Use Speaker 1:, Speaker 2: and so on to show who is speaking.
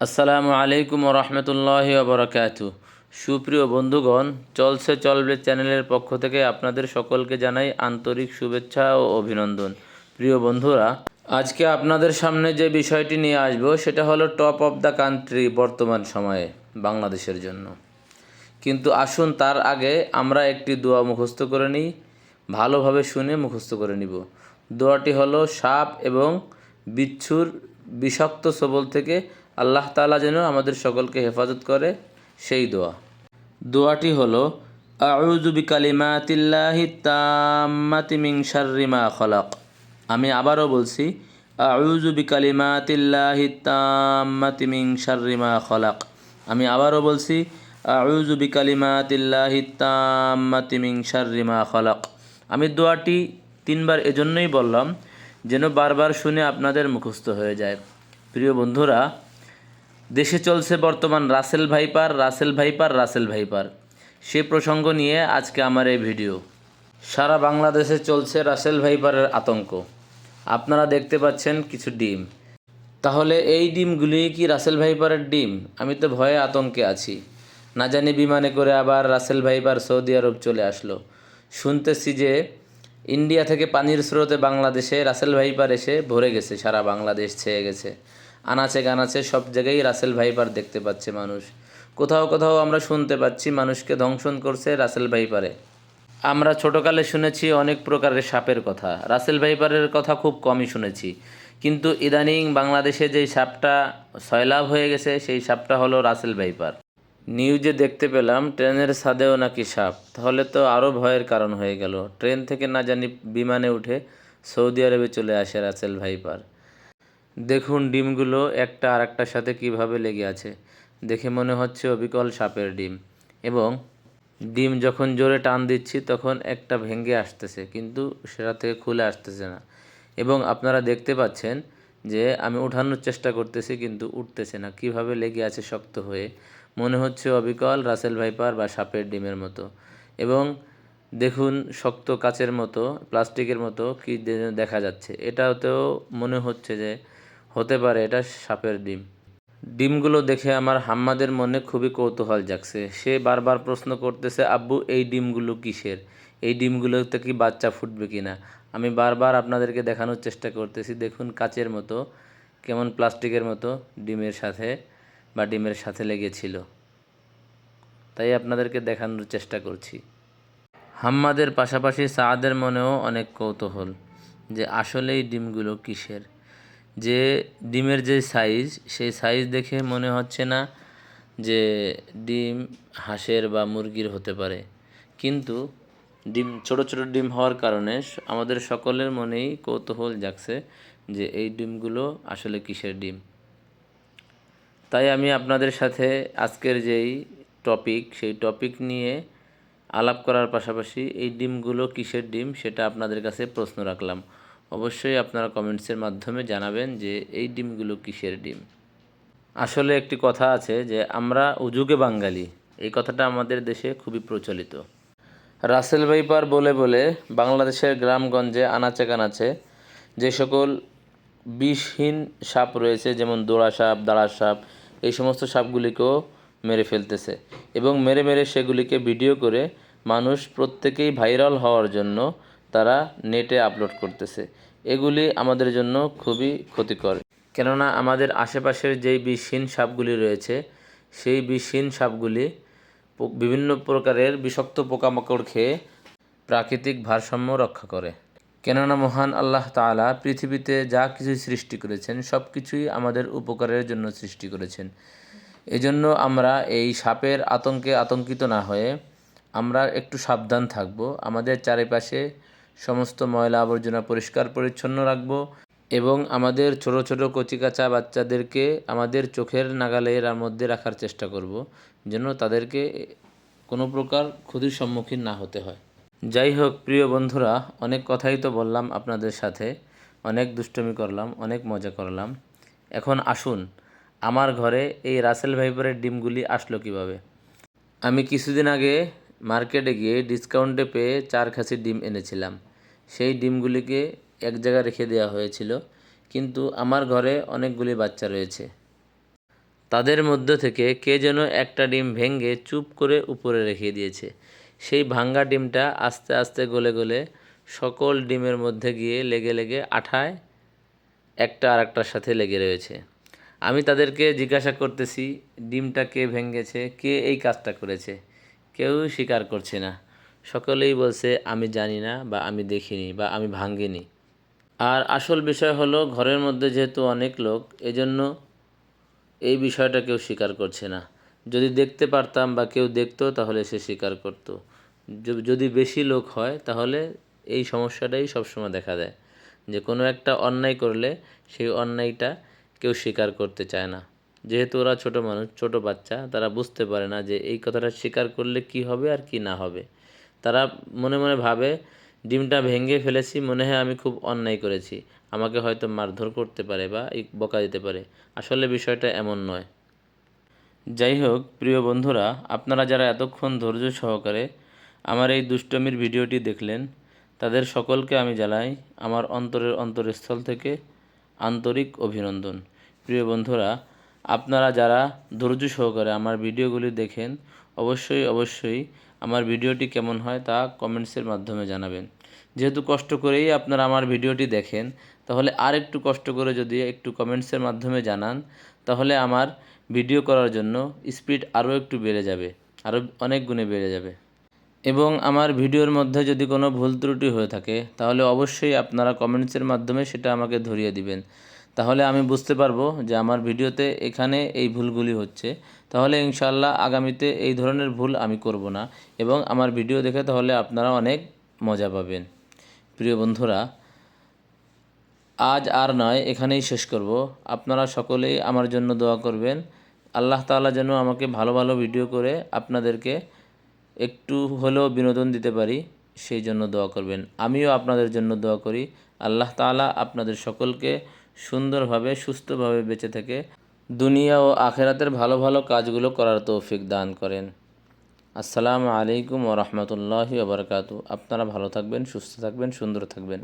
Speaker 1: আসসালামু আলাইকুম রহমতুল্লাহি ওবরাকাতু। সুপ্রিয় বন্ধুগণ, চলবে চ্যানেলের পক্ষ থেকে আপনাদের সকলকে জানাই আন্তরিক শুভেচ্ছা ও অভিনন্দন। প্রিয় বন্ধুরা, আজকে আপনাদের সামনে যে বিষয়টি নিয়ে আসব সেটা হলো টপ অফ দ্য কান্ট্রি বর্তমান সময়ে বাংলাদেশের জন্য। কিন্তু আসুন তার আগে আমরা একটি দোয়া মুখস্থ করে নিই, ভালোভাবে শুনে মুখস্থ করে নিব। দোয়াটি হলো সাপ এবং বিচ্ছুর বিষাক্ত ছোবল থেকে আল্লাহ তাআলা যেন আমাদের সকলকে হেফাজত করে, সেই দোয়া। দোয়াটি হলো আউযু বিকালিমাতিল্লাহি তাম্মাতি মিন শাররি মা খলাক। আমি আবারও বলছি, আউযু বিকালিমাতিল্লাহি তাম্মাতি মিন শাররি মা খলাক। আমি আবারও বলছি, আউযু বিকালিমাতিল্লাহি তাম্মাতি মিন শাররি মা খলাক। আমি দোয়াটি 3বার এজন্যই বললাম যেন বারবার শুনে আপনাদের মুখস্থ হয়ে যায়। প্রিয় বন্ধুরা, দেশে চলছে বর্তমান রাসেল ভাইপার। সে প্রসঙ্গ নিয়ে আজকে আমার এই ভিডিও। সারা বাংলাদেশে চলছে রাসেল ভাইপারের আতঙ্ক। আপনারা দেখতে পাচ্ছেন কিছু ডিম। তাহলে এই ডিমগুলি কি রাসেল ভাইপারের ডিম? আমি তো ভয়ে আতঙ্কে আছি। না জানি বিমানে করে আবার রাসেল ভাইপার সৌদি আরব চলে আসলো। শুনতেছি যে ইন্ডিয়া থেকে পানির স্রোতে বাংলাদেশে রাসেল ভাইপার এসে ভরে গেছে, সারা বাংলাদেশ ছেয়ে গেছে। আনাচে কানাচে সব জায়গায় রাসেল ভাইপার দেখতে পাচ্ছে মানুষ। কোথাও কোথাও আমরা শুনতে পাচ্ছি মানুষকে দংশন করছে রাসেল ভাইপারে। আমরা ছোটোকালে শুনেছি অনেক প্রকারের সাপের কথা, রাসেল ভাইপারের কথা খুব কমই শুনেছি। কিন্তু ইদানিং বাংলাদেশে যেই সাপটা সয়লাভ হয়ে গেছে সেই সাপটা হলো রাসেল ভাইপার। নিউজে দেখতে পেলাম ট্রেনের ছাদেও নাকি সাপ। তাহলে তো আরও ভয়ের কারণ হয়ে গেল। ট্রেন থেকে না জানি বিমানে উঠে সৌদি আরবে চলে আসে রাসেল ভাইপার। দেখুন ডিমগুলো একটা আরেকটার সাথে কিভাবে লেগে আছে। দেখে মনে হচ্ছে অবিকল সাপের ডিম। এবং ডিম যখন জোরে টান দিচ্ছি তখন একটা ভেঙে আসতেছে, কিন্তু সেটা থেকে খুলে আসতেছে না। এবং আপনারা দেখতে পাচ্ছেন যে আমি ওঠানোর চেষ্টা করতেছি কিন্তু উঠতেছে না, কিভাবে লেগে আছে শক্ত হয়ে। মনে হচ্ছে অবিকল রাসেল ভাইপার বা সাপের ডিমের মতো। এবং দেখুন শক্ত কাচের মতো, প্লাস্টিকের মতো কি দেখা যাচ্ছে। এটাতেও মনে হচ্ছে যে হতে পারে এটা সাপের ডিম। ডিমগুলো দেখে আমার হাম্মাদের মনে খুবই কৌতূহল জাগছে। সে বারবার প্রশ্ন করতেছে, আব্বু এই ডিমগুলো কিসের? এই ডিমগুলোতে কি বাচ্চা ফুটবে কি না? আমি বারবার আপনাদেরকে দেখানোর চেষ্টা করতেছি। দেখুন কাচের মতো, কেমন প্লাস্টিকের মতো ডিমের সাথে লেগেছিল। তাই আপনাদেরকে দেখানোর চেষ্টা করছি। হাম্মাদের পাশাপাশি সাআদের মনেও অনেক কৌতূহল যে আসলে এই ডিমগুলো কিসের। যে ডিমের যে সাইজ, সেই সাইজ দেখে মনে হচ্ছে না যে ডিম হাঁসের বা মুরগির হতে পারে। কিন্তু ডিম ছোট ছোট ডিম হওয়ার কারণে আমাদের সকলের মনেই কৌতূহল জাগছে যে এই ডিমগুলো আসলে কিসের ডিম। তাই আমি আপনাদের সাথে আজকের যেই টপিক, সেই টপিক নিয়ে আলাপ করার পাশাপাশি এই ডিমগুলো কিসের ডিম সেটা আপনাদের কাছে প্রশ্ন রাখলাম। অবশ্যই আপনারা কমেন্টসের মাধ্যমে জানাবেন যে এই ডিমগুলো কিসের ডিম। আসলে একটি কথা আছে যে আমরা উজুগে বাঙালি, এই কথাটা আমাদের দেশে খুবই প্রচলিত। রাসেল ভাইপার বলে বলে বাংলাদেশের গ্রামগঞ্জে আনাচে কানাচে যে সকল বিষহীন সাপ রয়েছে, যেমন দোড়া সাপ, দাঁড়া সাপ, এই সমস্ত সাপগুলিকেও মেরে ফেলতেছে। এবং মেরে মেরে সেগুলিকে ভিডিও করে মানুষ প্রত্যেকেই ভাইরাল হওয়ার জন্য তারা নেটে আপলোড করতেছে। এগুলি আমাদের জন্য খুবই ক্ষতিকর। কেননা আমাদের আশেপাশের যেই বিষহীন সাপগুলি রয়েছে, সেই বিষহীন সাপগুলি বিভিন্ন প্রকারের বিষাক্ত পোকামাকড় খেয়ে প্রাকৃতিক ভারসাম্য রক্ষা করে। কেননা মহান আল্লাহ তাআলা পৃথিবীতে যা কিছু সৃষ্টি করেছেন সব কিছুই আমাদের উপকারের জন্য সৃষ্টি করেছেন। এজন্য আমরা এই সাপের আতঙ্কে আতঙ্কিত না হয়ে আমরা একটু সাবধান থাকব। আমাদের চারিপাশে সমস্ত ময়লা আবর্জনা পরিষ্কার পরিচ্ছন্ন রাখব এবং আমাদের ছোট ছোট কচিকাঁচা বাচ্চাদেরকে আমাদের চোখের নাগালের মধ্যে রাখার চেষ্টা করব, যেন তাদেরকে কোনো প্রকার ক্ষতির সম্মুখীন না হতে হয়। যাই হোক প্রিয় বন্ধুরা, অনেক কথাই তো বললাম আপনাদের সাথে, অনেক দুষ্টুমি করলাম, অনেক মজা করলাম। এখন আসুন আমার ঘরে এই রাসেল ভাইপারের ডিমগুলি আসলো কিভাবে। আমি কিছুদিন আগে মার্কেটে গিয়ে ডিসকাউন্টে পেয়ে 4 খাসি ডিম এনেছিলাম। সেই ডিমগুলিকে এক জায়গায় রেখে দেওয়া হয়েছিল, কিন্তু আমার ঘরে অনেকগুলি বাচ্চা রয়েছে। তাদের মধ্য থেকে কে যেন একটা ডিম ভেঙে চুপ করে উপরে রেখে দিয়েছে। সেই ভাঙা ডিমটা আস্তে আস্তে গলে গলে সকল ডিমের মধ্যে গিয়ে লেগে লেগে আঠায় একটা আরেকটার সাথে লেগে রয়েছে। আমি তাদেরকে জিজ্ঞাসা করতেছি ডিমটা কে ভেঙেছে, কে এই কাজটা করেছে। কেউই স্বীকার করছে না। সকলেই বলছে আমি জানি না, বা আমি দেখিনি, বা আমি ভাঙিনি। আর আসল বিষয় হলো, ঘরের মধ্যে যেহেতু অনেক লোক, এজন্য এই বিষয়টা কেউ স্বীকার করছে না। যদি দেখতে পারতাম বা কেউ দেখতো তাহলে সে স্বীকার করত। যদি বেশি লোক হয় তাহলে এই সমস্যাটাই সবসময় দেখা দেয়, যে কোনো একটা অন্যায় করলে সেই অন্যায়টা কেউ স্বীকার করতে চায় না। যেহেতু ওরা ছোট মানুষ, ছোট বাচ্চা, তারা বুঝতে পারে না যে এই কথাটা স্বীকার করলে কি হবে আর কি না হবে। তারা মনে মনে ভাবে ডিমটা ভেঙে ফেলেছি, মনে হয় আমি খুব অন্যায় করেছি, আমাকে হয়তো মারধর করতে পারে বা বকা দিতে পারে। আসলে বিষয়টা এমন নয়। যাই হোক প্রিয় বন্ধুরা, আপনারা যারা এতক্ষণ ধৈর্য সহকারে আমার এই দুষ্টমির ভিডিওটি দেখলেন, তাদের সকলকে আমি জানাই আমার অন্তরের অন্তরস্থল থেকে আন্তরিক অভিনন্দন। প্রিয় বন্ধুরা, আপনারা যারা ধৈর্য সহকারে আমার ভিডিওগুলি দেখেন, অবশ্যই আমার ভিডিওটি কেমন হয় তা কমেন্টসের মাধ্যমে জানাবেন। যেহেতু কষ্ট করেই আপনারা আমার ভিডিওটি দেখেন, তাহলে আর একটু কষ্ট করে যদি একটু কমেন্টসের মাধ্যমে জানান, তাহলে আমার ভিডিও করার জন্য স্পিড আরও একটু বেড়ে যাবে, আরও অনেক গুণে বেড়ে যাবে। এবং আমার ভিডিওর মধ্যে যদি কোনো ভুল ত্রুটি হয়ে থাকে, তাহলে অবশ্যই আপনারা কমেন্টসের মাধ্যমে সেটা আমাকে ধরিয়ে দিবেন। তাহলে আমি বুঝতে পারবো যে আমার ভিডিওতে এখানে এই ভুলগুলি হচ্ছে। তাহলে ইনশাআল্লাহ আগামীতে এই ধরনের ভুল আমি করব না, এবং আমার ভিডিও দেখে তাহলে আপনারা অনেক মজা পাবেন। প্রিয় বন্ধুরা, আজ আর নয়, এখানেই শেষ করব। আপনারা সকলেই আমার জন্য দোয়া করবেন। আল্লাহ তাআলা যেন আমাকে ভালো ভালো ভিডিও করে আপনাদেরকে একটু হলেও বিনোদন দিতে পারি, সেই জন্য দোয়া করবেন। আমিও আপনাদের জন্য দোয়া করি। আল্লাহ তাআলা আপনাদের সকলকে সুন্দরভাবে, সুস্থভাবে বেঁচে থেকে দুনিয়া ও আখেরাতের ভালো ভালো কাজগুলো করার তৌফিক দান করেন। আসসালামু আলাইকুম ওয়া রাহমাতুল্লাহি ওয়া বারাকাতুহু। আপনারা ভালো থাকবেন, সুস্থ থাকবেন, সুন্দর থাকবেন।